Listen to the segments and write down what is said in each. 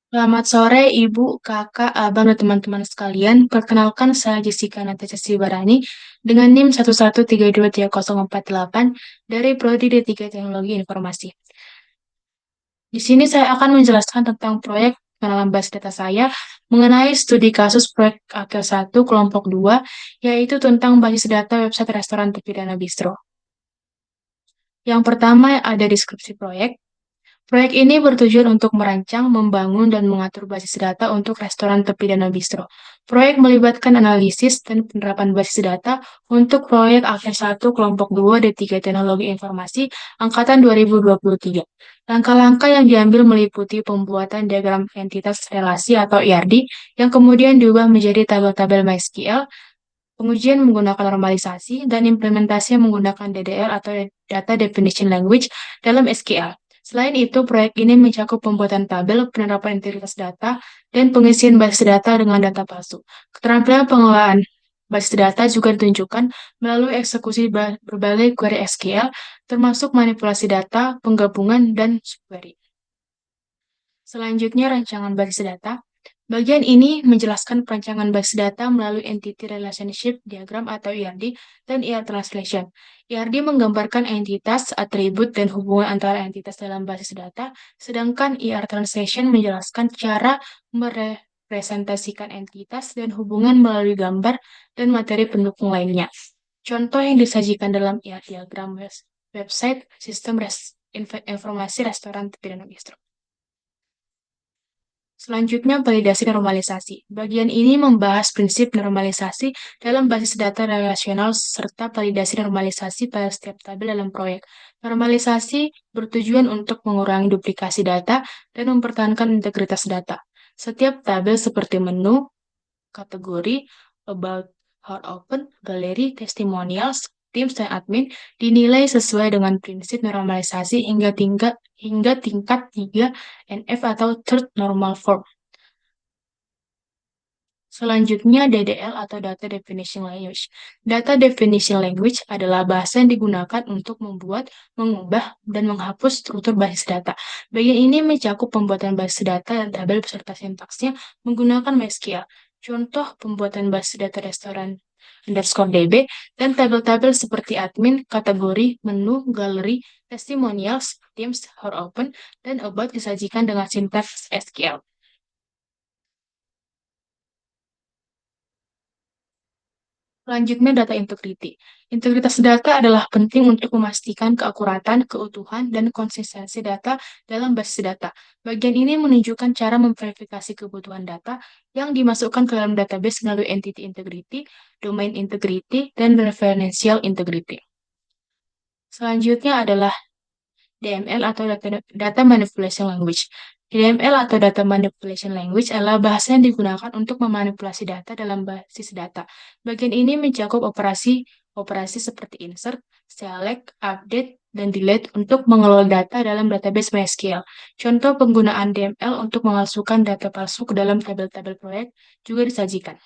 Selamat sore Ibu, Kakak, Abang, dan teman-teman sekalian. Perkenalkan saya Jessica Natasha Sibarani dengan NIM 1132304 dari Prodi D3 Teknologi Informasi. Di sini saya akan menjelaskan tentang proyek pengenalan basis data saya mengenai studi kasus proyek akhir 1 kelompok 2, yaitu tentang basis data website restoran Terpidana Bistro. Yang pertama ada deskripsi proyek. Proyek ini bertujuan untuk merancang, membangun, dan mengatur basis data untuk restoran tepi danau bistro. Proyek melibatkan analisis dan penerapan basis data untuk proyek akhir 1 kelompok 2 D3 Teknologi Informasi Angkatan 2023. Langkah-langkah yang diambil meliputi pembuatan diagram entitas relasi atau IRD yang kemudian diubah menjadi tabel-tabel MySQL, pengujian menggunakan normalisasi, dan implementasi menggunakan DDL atau Data Definition Language dalam SQL. Selain itu, proyek ini mencakup pembuatan tabel, penerapan integritas data, dan pengisian basis data dengan data palsu. Keterampilan pengelolaan basis data juga ditunjukkan melalui eksekusi berbagai query SQL, termasuk manipulasi data, penggabungan, dan subquery. Selanjutnya, rancangan basis data. Bagian ini menjelaskan perancangan basis data melalui Entity Relationship Diagram atau ERD dan ER Translation. ERD menggambarkan entitas, atribut, dan hubungan antara entitas dalam basis data, sedangkan ER Translation menjelaskan cara merepresentasikan entitas dan hubungan melalui gambar dan materi pendukung lainnya. Contoh yang disajikan dalam ER diagram website Sistem Informasi Restoran Terpidana Bistro. Selanjutnya, validasi normalisasi. Bagian ini membahas prinsip normalisasi dalam basis data relasional serta validasi normalisasi pada setiap tabel dalam proyek. Normalisasi bertujuan untuk mengurangi duplikasi data dan mempertahankan integritas data. Setiap tabel seperti menu, kategori, about, how open, galeri, testimonials, Teams, dan admin dinilai sesuai dengan prinsip normalisasi hingga tingkat 3 NF atau Third Normal Form. Selanjutnya, DDL atau Data Definition Language. Data Definition Language adalah bahasa yang digunakan untuk membuat, mengubah, dan menghapus struktur basis data. Bagian ini mencakup pembuatan basis data dan tabel beserta sintaksnya menggunakan MySQL. Contoh pembuatan basis data restoran _db dan tabel-tabel seperti admin, kategori, menu, galeri, testimonials, Teams, how open, dan about disajikan dengan sintaks SQL. Selanjutnya, data integrity. Integritas data adalah penting untuk memastikan keakuratan, keutuhan, dan konsistensi data dalam basis data. Bagian ini menunjukkan cara memverifikasi kebutuhan data yang dimasukkan ke dalam database melalui entity integrity, domain integrity, dan referential integrity. Selanjutnya adalah DML atau Data Manipulation Language. DML atau Data Manipulation Language adalah bahasa yang digunakan untuk memanipulasi data dalam basis data. Bagian ini mencakup operasi seperti insert, select, update, dan delete untuk mengelola data dalam database MySQL. Contoh penggunaan DML untuk memasukkan data palsu ke dalam tabel-tabel proyek juga disajikan.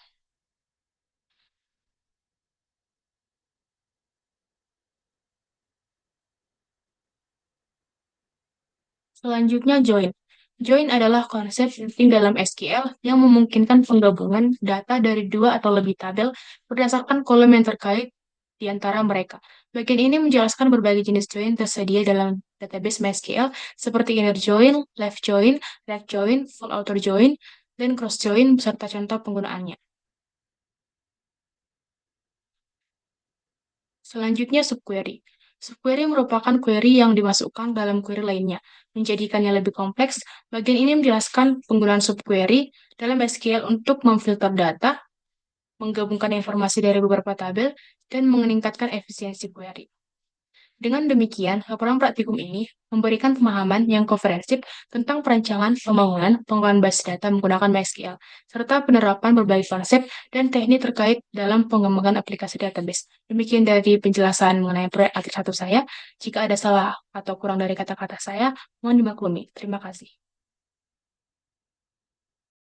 Selanjutnya, join. Join adalah konsep penting dalam SQL yang memungkinkan penggabungan data dari dua atau lebih tabel berdasarkan kolom yang terkait di antara mereka. Bagian ini menjelaskan berbagai jenis join tersedia dalam database MySQL seperti inner join, left join, right join, full outer join, dan cross join beserta contoh penggunaannya. Selanjutnya, subquery. Subquery merupakan query yang dimasukkan dalam query lainnya. Menjadikannya lebih kompleks, bagian ini menjelaskan penggunaan subquery dalam SQL untuk memfilter data, menggabungkan informasi dari beberapa tabel, dan meningkatkan efisiensi query. Dengan demikian, laporan praktikum ini memberikan pemahaman yang komprehensif tentang perancangan, pembangunan, pengelolaan basis data menggunakan MySQL, serta penerapan berbagai konsep dan teknik terkait dalam pengembangan aplikasi database. Demikian dari penjelasan mengenai proyek akhir 1 saya. Jika ada salah atau kurang dari kata-kata saya, mohon dimaklumi. Terima kasih.